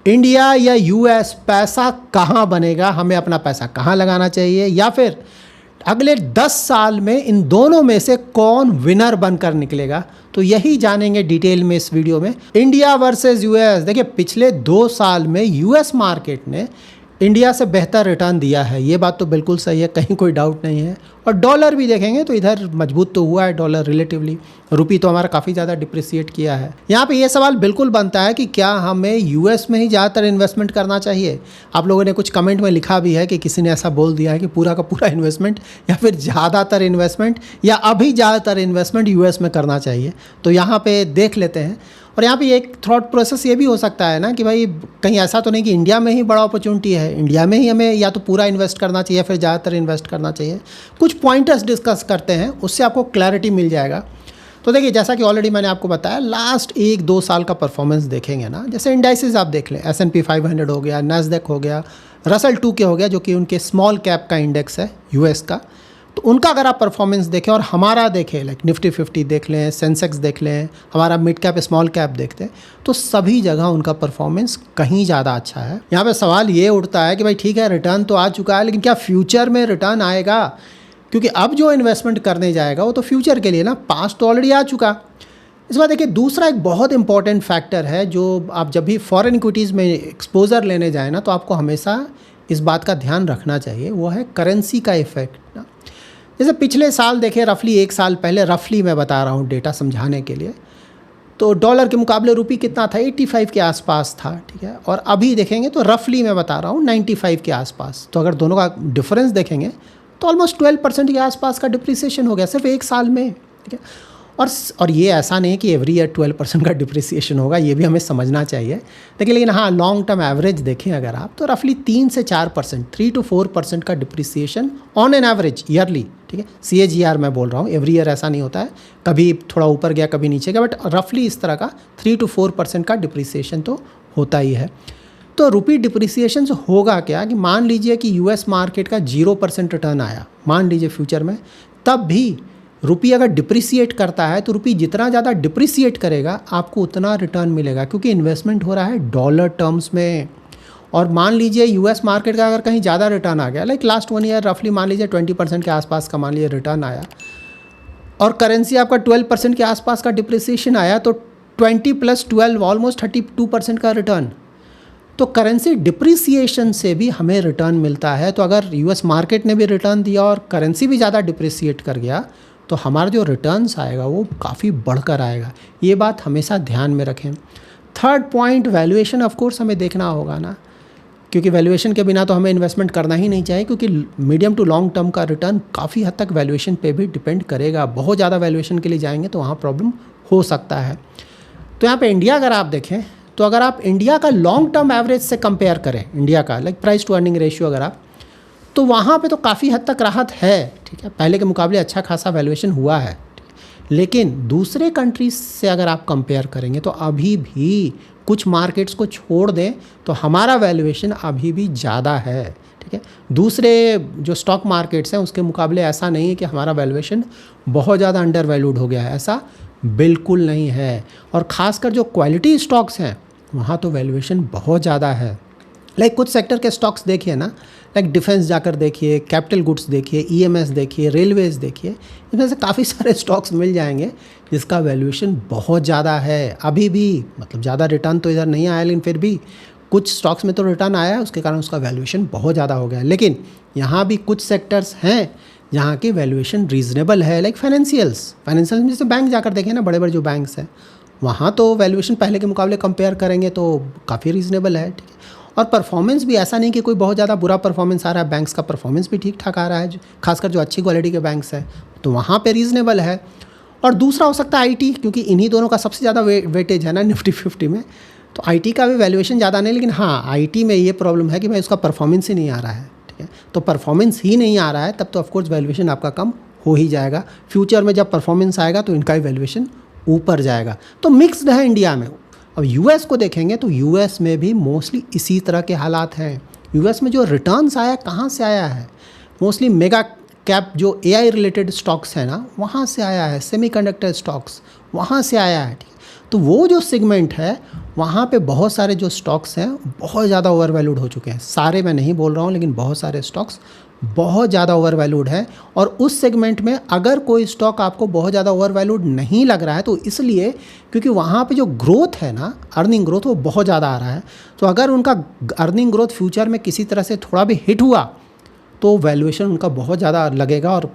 India या US, पैसा कहाँ बनेगा, हमें अपना पैसा कहाँ लगाना चाहिए, या फिर अगले 10 साल में इन दोनों में से कौन विनर बनकर निकलेगा, तो यही जानेंगे डिटेल में इस वीडियो में। India versus US. देखिए, पिछले 2 साल में यूएस मार्केट ने इंडिया से बेहतर रिटर्न दिया है, ये बात तो बिल्कुल सही है, कहीं कोई डाउट नहीं है। और डॉलर भी देखेंगे तो इधर मजबूत तो हुआ है डॉलर रिलेटिवली, रुपी तो हमारा काफ़ी ज़्यादा डिप्रिसिएट किया है। यहाँ पे ये सवाल बिल्कुल बनता है कि क्या हमें यूएस में ही ज़्यादातर इन्वेस्टमेंट करना चाहिए। आप लोगों ने कुछ कमेंट में लिखा भी है कि किसी ने ऐसा बोल दिया है कि पूरा का पूरा इन्वेस्टमेंट या फिर ज़्यादातर इन्वेस्टमेंट या अभी ज़्यादातर इन्वेस्टमेंट यूएस में करना चाहिए। तो यहाँ पे देख लेते हैं। और यहाँ पे एक थॉट प्रोसेस ये भी हो सकता है ना कि भाई कहीं ऐसा तो नहीं कि इंडिया में ही बड़ा अपॉर्चुनिटी है, इंडिया में ही हमें या तो पूरा इन्वेस्ट करना चाहिए या फिर ज़्यादातर इन्वेस्ट करना चाहिए। कुछ पॉइंटर्स डिस्कस करते हैं, उससे आपको क्लैरिटी मिल जाएगा। तो देखिए, जैसा कि ऑलरेडी मैंने आपको बताया, लास्ट 1-2 साल का परफॉर्मेंस देखेंगे ना, जैसे इंडाइसेस आप देख लें, S&P 500 हो गया, नैस्डैक हो गया, रसल 2K हो गया, जो कि उनके स्मॉल कैप का इंडेक्स है यूएस का। तो उनका अगर आप परफॉर्मेंस देखें और हमारा देखें, लाइक निफ्टी 50 देख लें, सेंसेक्स देख लें, हमारा मिड कैप स्मॉल कैप देखते हैं, तो सभी जगह उनका परफॉर्मेंस कहीं ज़्यादा अच्छा है। यहाँ पे सवाल ये उठता है कि भाई ठीक है, रिटर्न तो आ चुका है, लेकिन क्या फ्यूचर में रिटर्न आएगा? क्योंकि अब जो इन्वेस्टमेंट करने जाएगा वो तो फ्यूचर के लिए ना, पास्ट तो ऑलरेडी आ चुका। इस बार देखिए, दूसरा एक बहुत इंपॉर्टेंट फैक्टर है जो आप जब भी फॉरेन इक्विटीज़ में एक्सपोजर लेने जाए ना, तो आपको हमेशा इस बात का ध्यान रखना चाहिए, वो है करेंसी का इफेक्ट ना। जैसे पिछले साल देखें, रफली 1 साल पहले, रफली मैं बता रहा हूँ डेटा समझाने के लिए, तो डॉलर के मुकाबले रुपी कितना था, 85 के आसपास था, ठीक है। और अभी देखेंगे तो रफली मैं बता रहा हूँ 95 के आसपास। तो अगर दोनों का डिफरेंस देखेंगे तो ऑलमोस्ट 12% के आसपास का डिप्रिसिएशन हो गया सिर्फ 1 साल में, ठीक है। और ये ऐसा नहीं है कि एवरी ईयर 12% का डिप्रिसिएशन होगा, ये भी हमें समझना चाहिए। लेकिन हाँ, लॉन्ग टर्म एवरेज देखें अगर आप, तो रफली 3 से 4%, 3 to 4% का depreciation on an average yearly, ठीक है। CAGR मैं बोल रहा हूँ, एवरी ईयर ऐसा नहीं होता है, कभी थोड़ा ऊपर गया कभी नीचे गया, बट रफली इस तरह का 3 to 4% का डिप्रिसिएशन तो होता ही है। तो रुपी डिप्रिसिएशन से होगा क्या कि मान लीजिए कि यूएस मार्केट का 0% रिटर्न आया, मान लीजिए फ्यूचर में, तब भी रुपी अगर डिप्रिसिएट करता है तो रुपी जितना ज़्यादा डिप्रिसिएट करेगा आपको उतना रिटर्न मिलेगा, क्योंकि इन्वेस्टमेंट हो रहा है डॉलर टर्म्स में। और मान लीजिए यूएस मार्केट का अगर कहीं ज़्यादा रिटर्न आ गया, लाइक लास्ट 1 ईयर रफली मान लीजिए 20% के आसपास का मान लीजिए रिटर्न आया, और करेंसी आपका 12% के आसपास का डिप्रिसिएशन आया, तो 20 + 12 ऑलमोस्ट 32% का रिटर्न। तो करेंसी डिप्रिसिएशन से भी हमें रिटर्न मिलता है। तो अगर यूएस मार्केट ने भी रिटर्न दिया और करेंसी भी ज़्यादा डिप्रिसिएट कर गया, तो हमारा जो रिटर्न्स आएगा वो काफ़ी बढ़कर आएगा। ये बात हमेशा ध्यान में रखें। Third point, valuation of course हमें देखना होगा ना, क्योंकि वैल्यूएशन के बिना तो हमें इन्वेस्टमेंट करना ही नहीं चाहिए, क्योंकि मीडियम टू लॉन्ग टर्म का रिटर्न काफ़ी हद तक वैल्यूएशन पे भी डिपेंड करेगा। बहुत ज़्यादा वैल्यूएशन के लिए जाएंगे तो वहाँ प्रॉब्लम हो सकता है। तो यहाँ पे इंडिया अगर आप देखें, तो अगर आप इंडिया का लॉन्ग टर्म एवरेज से कंपेयर करें, इंडिया का like price to earning ratio अगर आप, तो वहाँ पे तो काफ़ी हद तक राहत है, ठीक है। पहले के मुकाबले अच्छा खासा वैल्यूएशन हुआ है, लेकिन दूसरे कंट्रीज से अगर आप कंपेयर करेंगे तो अभी भी कुछ मार्केट्स को छोड़ दें तो हमारा वैल्यूएशन अभी भी ज़्यादा है, ठीक है। दूसरे जो स्टॉक मार्केट्स हैं उसके मुकाबले ऐसा नहीं है कि हमारा वैल्यूएशन बहुत ज़्यादा अंडर वैल्यूड हो गया है, ऐसा बिल्कुल नहीं है। और ख़ासकर जो क्वालिटी स्टॉक्स हैं वहाँ तो वैल्यूएशन बहुत ज़्यादा है। लाइक कुछ सेक्टर के स्टॉक्स देखिए ना, लाइक डिफेंस जाकर देखिए, कैपिटल गुड्स देखिए, EMS देखिए, रेलवेज देखिए, इसमें से काफ़ी सारे स्टॉक्स मिल जाएंगे जिसका वैल्यूएशन बहुत ज़्यादा है अभी भी। मतलब ज़्यादा रिटर्न तो इधर नहीं आया, लेकिन फिर भी कुछ स्टॉक्स में तो रिटर्न आया है, उसके कारण उसका वैल्यूएशन बहुत ज़्यादा हो गया है। लेकिन यहाँ भी कुछ सेक्टर्स हैं जहाँ की वैल्यूएशन रीजनेबल है, लाइक फाइनेंशियल्स में जैसे बैंक जाकर देखें ना, बड़े बड़े जो बैंक्स हैं वहाँ तो वैल्यूएशन पहले के मुकाबले कंपेयर करेंगे तो काफ़ी रीजनेबल है, ठीक है। और परफॉर्मेंस भी ऐसा नहीं कि कोई बहुत ज़्यादा बुरा परफॉर्मेंस आ रहा है, बैंक्स का परफॉर्मेंस भी ठीक ठाक आ रहा है, खासकर जो अच्छी क्वालिटी के बैंक्स हैं तो वहाँ पे रीज़नेबल है। और दूसरा हो सकता है IT, क्योंकि इन्हीं दोनों का सबसे ज़्यादा वेटेज है ना निफ्टी 50 में, तो IT का भी वैल्यूएशन ज़्यादा नहीं, लेकिन हाँ IT में ये प्रॉब्लम है कि भाई उसका परफॉर्मेंस ही नहीं आ रहा है, ठीक है। तो परफॉर्मेंस ही नहीं आ रहा है तब तो ऑफकोर्स वैल्यूएशन आपका कम हो ही जाएगा। फ्यूचर में जब परफॉर्मेंस आएगा तो इनका ही वैल्यूएशन ऊपर जाएगा। तो मिक्स्ड है इंडिया में। अब यूएस को देखेंगे तो यूएस में भी मोस्टली इसी तरह के हालात हैं। यूएस में जो रिटर्न्स आया कहाँ से आया है, मोस्टली मेगा कैप जो AI रिलेटेड स्टॉक्स हैं ना वहाँ से आया है, सेमीकंडक्टर स्टॉक्स वहाँ से आया है, ठीक है। तो वो जो सेगमेंट है वहाँ पे बहुत सारे जो स्टॉक्स हैं बहुत ज़्यादा ओवर वैल्यूड हो चुके हैं। सारे मैं नहीं बोल रहा हूँ, लेकिन बहुत सारे स्टॉक्स बहुत ज़्यादा ओवर वैल्यूड है। और उस सेगमेंट में अगर कोई स्टॉक आपको बहुत ज़्यादा ओवर वैल्यूड नहीं लग रहा है तो इसलिए क्योंकि वहाँ पे जो ग्रोथ है ना, अर्निंग ग्रोथ, वो बहुत ज़्यादा आ रहा है। तो अगर उनका अर्निंग ग्रोथ फ्यूचर में किसी तरह से थोड़ा भी हिट हुआ तो वैल्यूएशन उनका बहुत ज़्यादा लगेगा और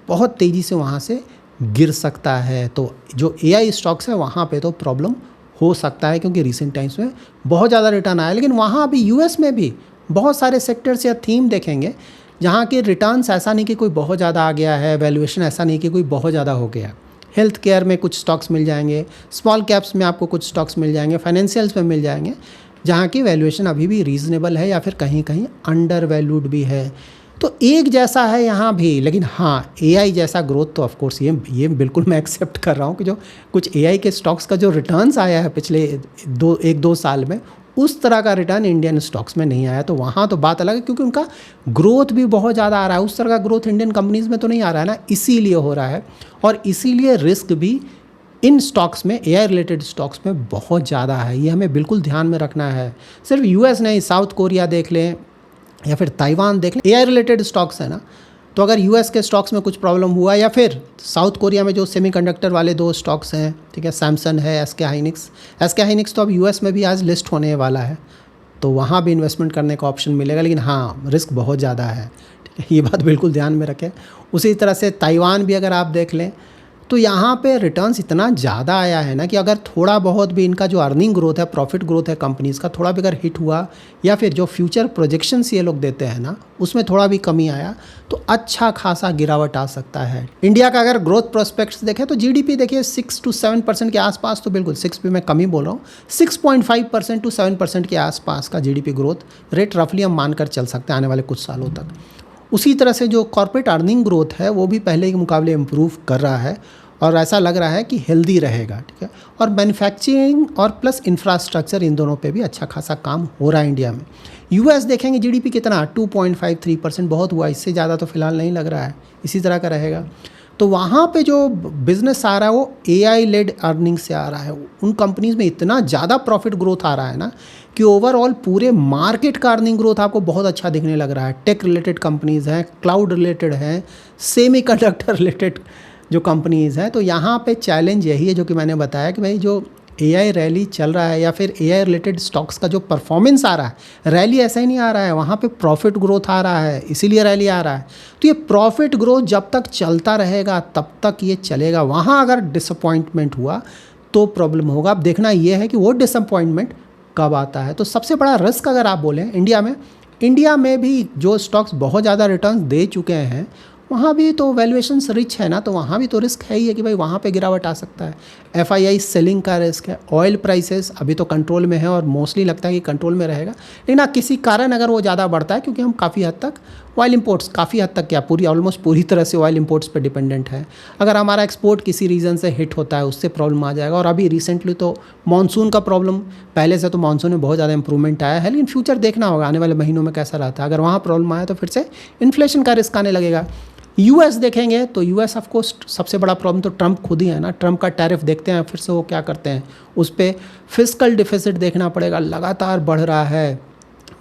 बहुत तेज़ी से वहाँ से गिर सकता है। तो जो AI स्टॉक्स है वहाँ पे तो प्रॉब्लम हो सकता है, क्योंकि रिसेंट टाइम्स में बहुत ज़्यादा रिटर्न आया। लेकिन वहाँ भी US में भी बहुत सारे सेक्टर्स या थीम देखेंगे जहाँ के रिटर्न्स ऐसा नहीं कि कोई बहुत ज़्यादा आ गया है, वैल्यूएशन ऐसा नहीं कि कोई बहुत ज़्यादा हो गया। हेल्थ केयर में कुछ स्टॉक्स मिल जाएंगे, स्मॉल कैप्स में आपको कुछ स्टॉक्स मिल जाएंगे, फाइनेंशियल्स में मिल जाएंगे जहाँ की वैल्यूएशन अभी भी रीज़नेबल है या फिर कहीं कहीं अंडर वैल्यूड भी है। तो एक जैसा है यहाँ भी। लेकिन हाँ, AI जैसा ग्रोथ तो ऑफ कोर्स ये बिल्कुल मैं एक्सेप्ट कर रहा हूँ कि जो कुछ AI के स्टॉक्स का जो रिटर्न्स आया है पिछले 1-2 साल में, उस तरह का रिटर्न इंडियन स्टॉक्स में नहीं आया। तो वहाँ तो बात अलग है, क्योंकि उनका ग्रोथ भी बहुत ज़्यादा आ रहा है। उस तरह का ग्रोथ इंडियन कंपनीज़ में तो नहीं आ रहा है ना, इसीलिए हो रहा है। और इसीलिए रिस्क भी इन स्टॉक्स में, AI रिलेटेड स्टॉक्स में बहुत ज़्यादा है। ये हमें बिल्कुल ध्यान में रखना है। सिर्फ US नहीं, साउथ कोरिया देख लें या फिर ताइवान देख लें, AI रिलेटेड स्टॉक्स है ना। तो अगर US के स्टॉक्स में कुछ प्रॉब्लम हुआ या फिर साउथ कोरिया में जो सेमीकंडक्टर वाले 2 स्टॉक्स हैं, ठीक है, सैमसंग है, SK हाइनिक्स तो अब US में भी आज लिस्ट होने वाला है, तो वहाँ भी इन्वेस्टमेंट करने का ऑप्शन मिलेगा। लेकिन हाँ, रिस्क बहुत ज़्यादा है, ठीक है, ये बात बिल्कुल ध्यान में रखें। उसी तरह से ताइवान भी अगर आप देख लें तो यहाँ पे रिटर्न्स इतना ज़्यादा आया है ना कि अगर थोड़ा बहुत भी इनका जो अर्निंग ग्रोथ है, प्रॉफिट ग्रोथ है कंपनीज़ का, थोड़ा भी अगर हिट हुआ या फिर जो फ्यूचर प्रोजेक्शंस ये लोग देते हैं ना, उसमें थोड़ा भी कमी आया तो अच्छा खासा गिरावट आ सकता है। इंडिया का अगर ग्रोथ प्रोस्पेक्ट्स देखें तो GDP देखिए 6 to 7% के आसपास, तो बिल्कुल 6 भी मैं कम ही बोल रहा हूँ, 6.5% to 7% के आसपास का GDP ग्रोथ रेट रफली हम मानकर चल सकते हैं आने वाले कुछ सालों तक। उसी तरह से जो कॉर्पोरेट अर्निंग ग्रोथ है वो भी पहले के मुकाबले इम्प्रूव कर रहा है और ऐसा लग रहा है कि हेल्दी रहेगा, ठीक है। और मैन्युफैक्चरिंग और प्लस इंफ्रास्ट्रक्चर, इन दोनों पे भी अच्छा खासा काम हो रहा है इंडिया में। US देखेंगे GDP कितना, 2.53%, बहुत हुआ, इससे ज़्यादा तो फिलहाल नहीं लग रहा है, इसी तरह का रहेगा। तो वहाँ पे जो बिज़नेस आ रहा है वो AI लेड अर्निंग से आ रहा है। उन कंपनीज़ में इतना ज़्यादा प्रॉफिट ग्रोथ आ रहा है ना कि ओवरऑल पूरे मार्केट का अर्निंग ग्रोथ आपको बहुत अच्छा दिखने लग रहा है। टेक रिलेटेड कंपनीज़ हैं, क्लाउड रिलेटेड हैं, सेमीकंडक्टर रिलेटेड जो कंपनीज़ हैं। तो यहाँ पे चैलेंज यही है जो कि मैंने बताया कि भाई जो AI रैली चल रहा है या फिर AI रिलेटेड स्टॉक्स का जो परफॉर्मेंस आ रहा है, रैली ऐसा ही नहीं आ रहा है, वहाँ पे प्रॉफिट ग्रोथ आ रहा है, इसीलिए रैली आ रहा है। तो ये प्रॉफिट ग्रोथ जब तक चलता रहेगा तब तक ये चलेगा। वहाँ अगर डिसअपॉइंटमेंट हुआ तो प्रॉब्लम होगा। अब देखना ये है कि वो डिसअपॉइंटमेंट कब आता है। तो सबसे बड़ा रिस्क अगर आप बोलें इंडिया में भी जो स्टॉक्स बहुत ज़्यादा रिटर्न्स दे चुके हैं वहाँ भी तो वैल्यूएशंस रिच है ना, तो वहाँ भी तो रिस्क है ही है कि भाई वहाँ पे गिरावट आ सकता है। FII सेलिंग का रिस्क है। ऑयल प्राइसेस अभी तो कंट्रोल में है और मोस्टली लगता है कि कंट्रोल में रहेगा, लेकिन हाँ किसी कारण अगर वो ज़्यादा बढ़ता है, क्योंकि हम काफ़ी हद तक ऑयल इंपोर्ट्स, काफ़ी हद तक क्या ऑलमोस्ट पूरी तरह से ऑयल इंपोर्ट्स पे डिपेंडेंट है। अगर हमारा एक्सपोर्ट किसी रीज़न से हिट होता है उससे प्रॉब्लम आ जाएगा। और अभी रिसेंटली तो मानसून का प्रॉब्लम, पहले से तो मानसून में बहुत ज़्यादा इंप्रूवमेंट आया है, लेकिन फ्यूचर देखना होगा आने वाले महीनों में कैसा रहता है। अगर वहाँ प्रॉब्लम आया तो फिर से इन्फ्लेशन का रिस्क आने लगेगा। US देखेंगे तो US ऑफ कोर्स सबसे बड़ा प्रॉब्लम तो ट्रंप खुद ही है ना। ट्रंप का टैरिफ देखते हैं, फिर से वो क्या करते हैं, उस पर फिस्कल डिफिसिट देखना पड़ेगा, लगातार बढ़ रहा है।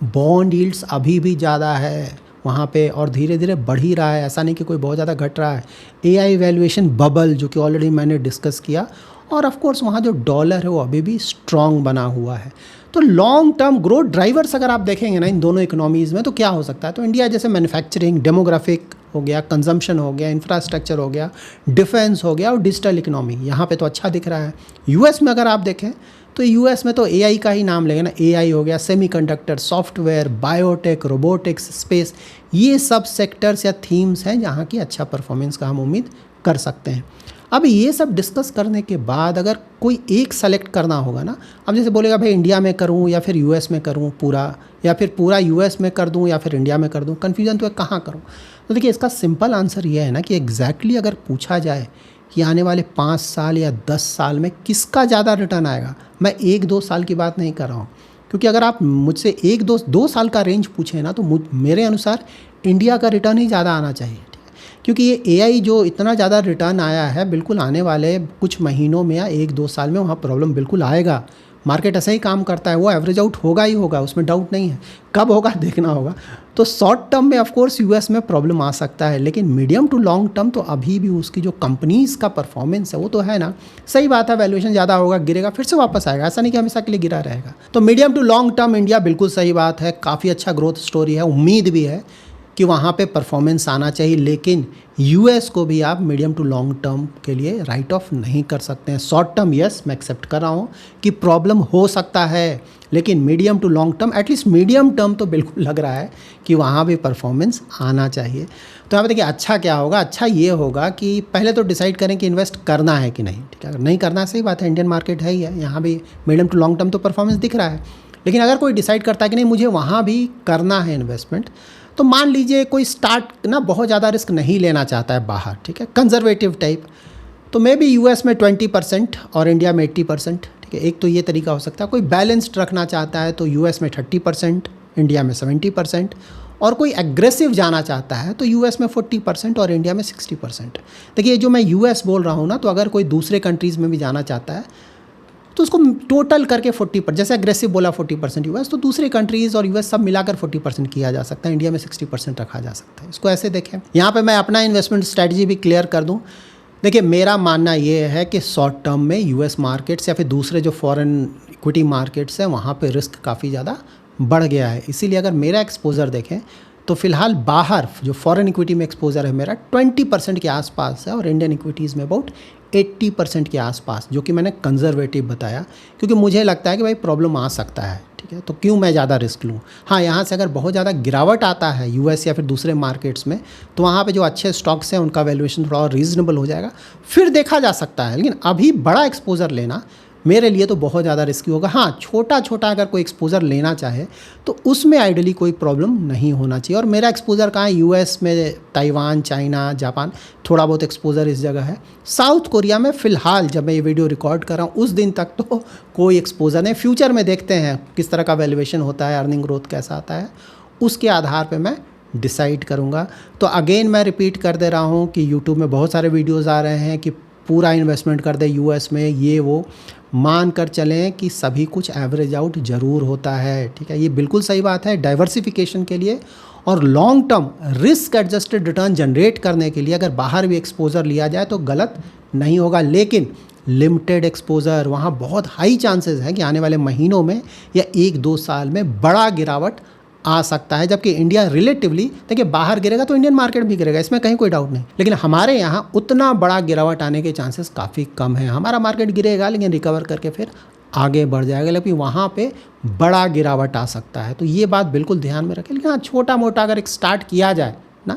बॉन्ड यील्ड्स अभी भी ज़्यादा है वहाँ पे और धीरे धीरे बढ़ ही रहा है, ऐसा नहीं कि कोई बहुत ज़्यादा घट रहा है। AI वैल्यूएशन बबल जो कि ऑलरेडी मैंने डिस्कस किया, और ऑफ कोर्स वहाँ जो डॉलर है वो अभी भी स्ट्रॉन्ग बना हुआ है। तो लॉन्ग टर्म ग्रोथ ड्राइवर्स अगर आप देखेंगे ना इन दोनों इकोनॉमीज़ में तो क्या हो सकता है, तो इंडिया जैसे मैन्युफैक्चरिंग, डेमोग्राफिक हो गया, कंजम्पशन हो गया, इंफ्रास्ट्रक्चर हो गया, डिफेंस हो गया और डिजिटल इकोनॉमी, यहाँ पे तो अच्छा दिख रहा है। US में अगर आप देखें तो US में तो AI का ही नाम लेगा ना, AI हो गया, semiconductor, software, biotech, robotics, space, ये सब सेक्टर्स या थीम्स हैं जहाँ की अच्छा परफॉर्मेंस का हम उम्मीद कर सकते हैं। अब ये सब डिस्कस करने के बाद अगर कोई एक सेलेक्ट करना होगा ना, अब जैसे बोलेगा भाई इंडिया में करूं या फिर US में करूं पूरा, या फिर पूरा US में कर दूं या फिर इंडिया में कर दूं, कन्फ्यूजन तो है कहाँ करूं। तो देखिए इसका सिंपल आंसर ये है ना कि एग्जैक्टली अगर पूछा जाए कि आने वाले 5 साल या 10 साल में किसका ज़्यादा रिटर्न आएगा, मैं 1-2 साल की बात नहीं कर रहा हूँ, क्योंकि अगर आप मुझसे 1-2 साल का रेंज पूछें ना तो मेरे अनुसार इंडिया का रिटर्न ही ज़्यादा आना चाहिए। क्योंकि ये एआई जो इतना ज़्यादा रिटर्न आया है, बिल्कुल आने वाले कुछ महीनों में या 1-2 साल में वहाँ प्रॉब्लम बिल्कुल आएगा। मार्केट ऐसा ही काम करता है, वो एवरेज आउट होगा ही होगा, उसमें डाउट नहीं है। कब होगा देखना होगा। तो शॉर्ट टर्म में ऑफ कोर्स यूएस में प्रॉब्लम आ सकता है, लेकिन मीडियम टू लॉन्ग टर्म तो अभी भी उसकी जो कंपनीज़ का परफॉर्मेंस है वो तो है ना। सही बात है, वैल्यूएशन ज़्यादा होगा, गिरेगा, फिर से वापस आएगा, ऐसा नहीं कि हमेशा के लिए गिरा रहेगा। तो medium to long term India बिल्कुल सही बात है, काफ़ी अच्छा ग्रोथ स्टोरी है, उम्मीद भी है कि वहाँ पे परफॉर्मेंस आना चाहिए। लेकिन यूएस को भी आप मीडियम टू लॉन्ग टर्म के लिए राइट ऑफ नहीं कर सकते हैं। शॉर्ट टर्म यस मैं एक्सेप्ट कर रहा हूँ कि प्रॉब्लम हो सकता है, लेकिन medium to long term, at least medium term तो बिल्कुल लग रहा है कि वहाँ भी परफॉर्मेंस आना चाहिए। तो यहाँ पे देखिए अच्छा क्या होगा, अच्छा ये होगा कि पहले तो डिसाइड करें कि इन्वेस्ट करना है कि नहीं। ठीक है, अगर नहीं करना सही बात है, इंडियन मार्केट है ही है, यहाँ भी मीडियम टू लॉन्ग टर्म तो परफॉर्मेंस दिख रहा है। लेकिन अगर कोई डिसाइड करता है कि नहीं मुझे वहाँ भी करना है इन्वेस्टमेंट, तो मान लीजिए कोई स्टार्ट ना बहुत ज़्यादा रिस्क नहीं लेना चाहता है बाहर, ठीक है, कंजर्वेटिव टाइप, तो मे बी यूएस में 20% और इंडिया में 80%। ठीक है, एक तो ये तरीका हो सकता है। कोई बैलेंस्ड रखना चाहता है तो यूएस में 30%, इंडिया में 70%, और कोई एग्रेसिव जाना चाहता है तो यूएस में 40% और इंडिया में 60%। देखिए जो मैं यूएस बोल रहा हूँ ना, तो अगर कोई दूसरे कंट्रीज़ में भी जाना चाहता है तो उसको टोटल करके 40%, जैसे एग्रेसिव बोला 40% यूएस, तो दूसरी कंट्रीज़ और यूएस सब मिलाकर 40% किया जा सकता है, इंडिया में 60% रखा जा सकता है। इसको ऐसे देखें। यहाँ पे मैं अपना इन्वेस्टमेंट स्ट्रैटेजी भी क्लियर कर दूँ। देखिए मेरा मानना ये है कि शॉर्ट टर्म में यूएस मार्केट्स या फिर दूसरे जो फॉरेन इक्विटी मार्केट्स हैं वहाँ पे रिस्क काफ़ी ज़्यादा बढ़ गया है। इसीलिए अगर मेरा एक्सपोजर देखें तो फिलहाल बाहर जो फॉरेन इक्विटी में एक्सपोजर है मेरा 20% के आसपास है, और इंडियन इक्विटीज़ में अबाउट 80% के आसपास, जो कि मैंने कंजर्वेटिव बताया, क्योंकि मुझे लगता है कि भाई प्रॉब्लम आ सकता है। ठीक है, तो क्यों मैं ज़्यादा रिस्क लूँ। हाँ, यहाँ से अगर बहुत ज़्यादा गिरावट आता है यूएस या फिर दूसरे मार्केट्स में, तो वहाँ पे जो अच्छे स्टॉक्स हैं उनका वैल्यूएशन थोड़ा और रीज़नेबल हो जाएगा, फिर देखा जा सकता है। लेकिन अभी बड़ा एक्सपोजर लेना मेरे लिए तो बहुत ज़्यादा रिस्की होगा। हाँ, छोटा छोटा अगर कोई एक्सपोजर लेना चाहे तो उसमें आइडियली कोई प्रॉब्लम नहीं होना चाहिए। और मेरा एक्सपोजर कहाँ है, यूएस में, ताइवान, चाइना, जापान, थोड़ा बहुत एक्सपोजर इस जगह है। साउथ कोरिया में फ़िलहाल जब मैं ये वीडियो रिकॉर्ड कर रहा हूँ उस दिन तक तो कोई एक्सपोजर नहीं। फ्यूचर में देखते हैं किस तरह का वैल्यूएशन होता है, अर्निंग ग्रोथ कैसा आता है, उसके आधार पर मैं डिसाइड करूँगा। तो अगेन मैं रिपीट कर दे रहा हूँ कि यूट्यूब में बहुत सारे वीडियोज़ आ रहे हैं कि पूरा इन्वेस्टमेंट कर दे यूएस में, ये वो, मान कर चलें कि सभी कुछ एवरेज आउट ज़रूर होता है। ठीक है, ये बिल्कुल सही बात है। डाइवर्सिफिकेशन के लिए और long term risk adjusted return generate करने के लिए अगर बाहर भी एक्सपोजर लिया जाए तो गलत नहीं होगा, लेकिन लिमिटेड एक्सपोजर, वहाँ बहुत हाई चांसेस है कि आने वाले महीनों में या 1-2 साल में बड़ा गिरावट आ सकता है। जबकि इंडिया रिलेटिवली देखिए बाहर गिरेगा तो इंडियन मार्केट भी गिरेगा, इसमें कहीं कोई डाउट नहीं, लेकिन हमारे यहाँ उतना बड़ा गिरावट आने के चांसेस काफ़ी कम है। हमारा मार्केट गिरेगा लेकिन रिकवर करके फिर आगे बढ़ जाएगा, लेकिन वहाँ पे बड़ा गिरावट आ सकता है। तो ये बात बिल्कुल ध्यान में रखें। लेकिन हाँ, छोटा मोटा अगर एक स्टार्ट किया जाए ना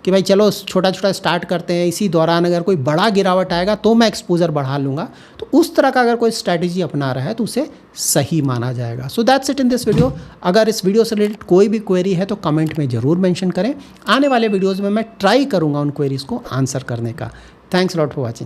कि भाई चलो छोटा छोटा स्टार्ट करते हैं, इसी दौरान अगर कोई बड़ा गिरावट आएगा तो मैं एक्सपोजर बढ़ा लूँगा, तो उस तरह का अगर कोई स्ट्रैटेजी अपना रहा है तो उसे सही माना जाएगा। So that's it in this video. अगर इस वीडियो से रिलेटेड कोई भी क्वेरी है तो कमेंट में ज़रूर मेंशन करें। आने वाले वीडियोज़ में मैं ट्राई करूँगा उन क्वेरीज़ को आंसर करने का। Thanks lot for watching.